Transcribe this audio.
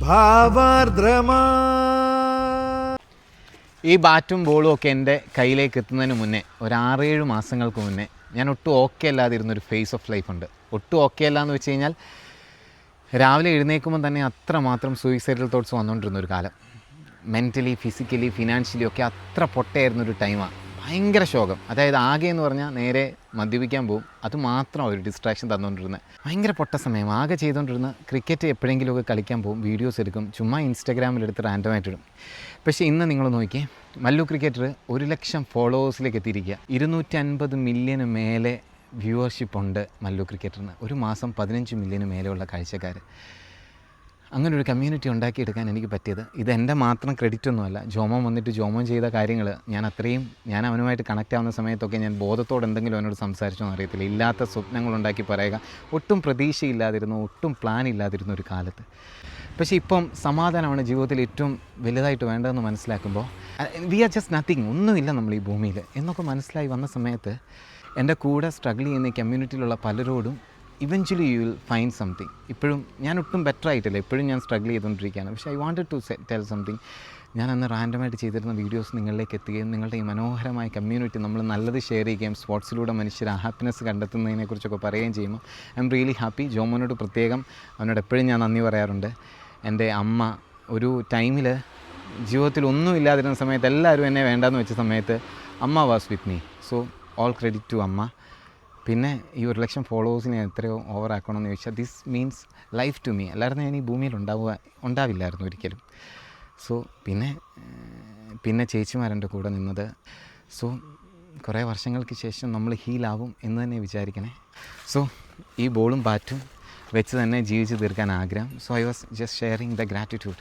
ഭാവാർദ്രമാ. ഈ ബാറ്റും ബോളും ഒക്കെ എൻ്റെ കയ്യിലേക്ക് എത്തുന്നതിന് മുന്നേ ഒരു 6-7 മാസങ്ങൾക്ക് മുന്നേ ഞാൻ ഒട്ടും ഓക്കെ അല്ലാതിരുന്നൊരു ഫേസ് ഓഫ് ലൈഫ് ഉണ്ട്. ഒട്ടും ഓക്കെ അല്ല എന്ന് വെച്ച് കഴിഞ്ഞാൽ രാവിലെ എഴുന്നേൽക്കുമ്പോൾ തന്നെ അത്രമാത്രം സൂയിസൈഡൽ തോട്ട്സ് വന്നുകൊണ്ടിരുന്നൊരു കാലം. മെൻ്റലി, ഫിസിക്കലി, ഫിനാൻഷ്യലി ഒക്കെ അത്ര പൊട്ടയായിരുന്നൊരു ടൈമാണ്. ഭയങ്കര ശോകം. അതായത് ആകെ എന്ന് പറഞ്ഞാൽ നേരെ മദ്യപിക്കാൻ പോകും, അതുമാത്രം ഒരു ഡിസ്ട്രാക്ഷൻ തന്നുകൊണ്ടിരുന്നത്. ഭയങ്കര പൊട്ട സമയം. ആകെ ചെയ്തുകൊണ്ടിരുന്ന ക്രിക്കറ്റ് എപ്പോഴെങ്കിലുമൊക്കെ കളിക്കാൻ പോകും, വീഡിയോസ് എടുക്കും, ചുമ്മാ ഇൻസ്റ്റാഗ്രാമിലെടുത്ത് റാൻഡമായിട്ടിടും. പക്ഷേ ഇന്ന് നിങ്ങൾ നോക്കിയേ, മല്ലു ക്രിക്കറ്റർ 1 ലക്ഷം ഫോളോവേഴ്സിലേക്ക് എത്തിയിരിക്കുക. 250 മില്യന് മേലെ വ്യൂവർഷിപ്പ് ഉണ്ട് മല്ലു ക്രിക്കറ്ററിന്. ഒരു മാസം 15 മില്യന് മേലെയുള്ള കാഴ്ചക്കാർ. അങ്ങനെ ഒരു കമ്മ്യൂണിറ്റി ഉണ്ടാക്കിയെടുക്കാൻ എനിക്ക് പറ്റിയത് ഇത് എൻ്റെ മാത്രം ക്രെഡിറ്റ് ഒന്നുമല്ല. ജോമോൻ വന്നിട്ട് ജോമോൻ ചെയ്ത കാര്യങ്ങൾ ഞാൻ അവനുമായിട്ട് കണക്റ്റ് ആവുന്ന സമയത്തൊക്കെ ഞാൻ ബോധത്തോടെ എന്തെങ്കിലും അവനോട് സംസാരിച്ചോ എന്ന് അറിയത്തില്ല. ഇല്ലാത്ത സ്വപ്നങ്ങളുണ്ടാക്കി പറയുക, ഒട്ടും പ്രതീക്ഷയില്ലാതിരുന്നു, ഒട്ടും പ്ലാൻ ഇല്ലാതിരുന്ന ഒരു കാലത്ത്. പക്ഷേ ഇപ്പം സമാധാനമാണ് ജീവിതത്തിൽ ഏറ്റവും വലുതായിട്ട് വേണ്ടതെന്ന് മനസ്സിലാക്കുമ്പോൾ വി ആർ ജസ്റ്റ് നത്തിങ്, ഒന്നുമില്ല നമ്മൾ ഈ ഭൂമിയിൽ എന്നൊക്കെ മനസ്സിലായി വന്ന സമയത്ത് എൻ്റെ കൂടെ സ്ട്രഗിൾ ചെയ്യുന്ന ഈ കമ്മ്യൂണിറ്റിയിലുള്ള പലരോടും eventually you will find something. ഇപ്പോഴും ഞാൻ ഒട്ടും ബെറ്റർ ആയിട്ടില്ല, ഇപ്പോഴും ഞാൻ സ്ട്രഗിൾ ചെയ്തുകൊണ്ടിരിക്കുകയാണ്. പക്ഷേ I wanted to tell something. ഞാൻ അന്ന് റാൻഡമായിട്ട് ചെയ്തിരുന്ന വീഡിയോസ് നിങ്ങളിലേക്ക് എത്തുകയും നിങ്ങളുടെ ഈ മനോഹരമായ കമ്മ്യൂണിറ്റി നമ്മൾ നല്ലത് ഷെയർ ചെയ്യുകയും സ്പോർട്സിലൂടെ മനുഷ്യർ ഹാപ്പിനെസ് കണ്ടെത്തുന്നതിനെക്കുറിച്ചൊക്കെ പറയുകയും ചെയ്യുമ്പോൾ ഐ എം റിയലി ഹാപ്പി. ജോമോനോട് പ്രത്യേകം, അവനോട് എപ്പോഴും ഞാൻ നന്ദി പറയാറുണ്ട്. എൻ്റെ അമ്മ ഒരു ടൈമിൽ ജീവിതത്തിൽ ഒന്നും ഇല്ലാതിരുന്ന സമയത്ത്, എല്ലാവരും എന്നെ വേണ്ടാന്ന് വെച്ച സമയത്ത് അമ്മ was with me. So all credit to അമ്മ. പിന്നെ ഈ 1 ലക്ഷം ഫോളോവേഴ്സിനെ എത്രയോ ഓവറാക്കണമെന്ന് ചോദിച്ചാൽ this means life to me. അല്ലാതെ ഞാൻ ഈ ഭൂമിയിൽ ഉണ്ടാവില്ലായിരുന്നു ഒരിക്കലും. സോ പിന്നെ ചേച്ചിമാരെൻ്റെ കൂടെ നിന്നത്. സോ കുറേ വർഷങ്ങൾക്ക് ശേഷം നമ്മൾ ഹീലാവും എന്ന് തന്നെ വിചാരിക്കണേ. സോ ഈ ബോളും ബാറ്റും വെച്ച് തന്നെ ജീവിച്ച് തീർക്കാൻ ആഗ്രഹം. So I was just sharing the gratitude.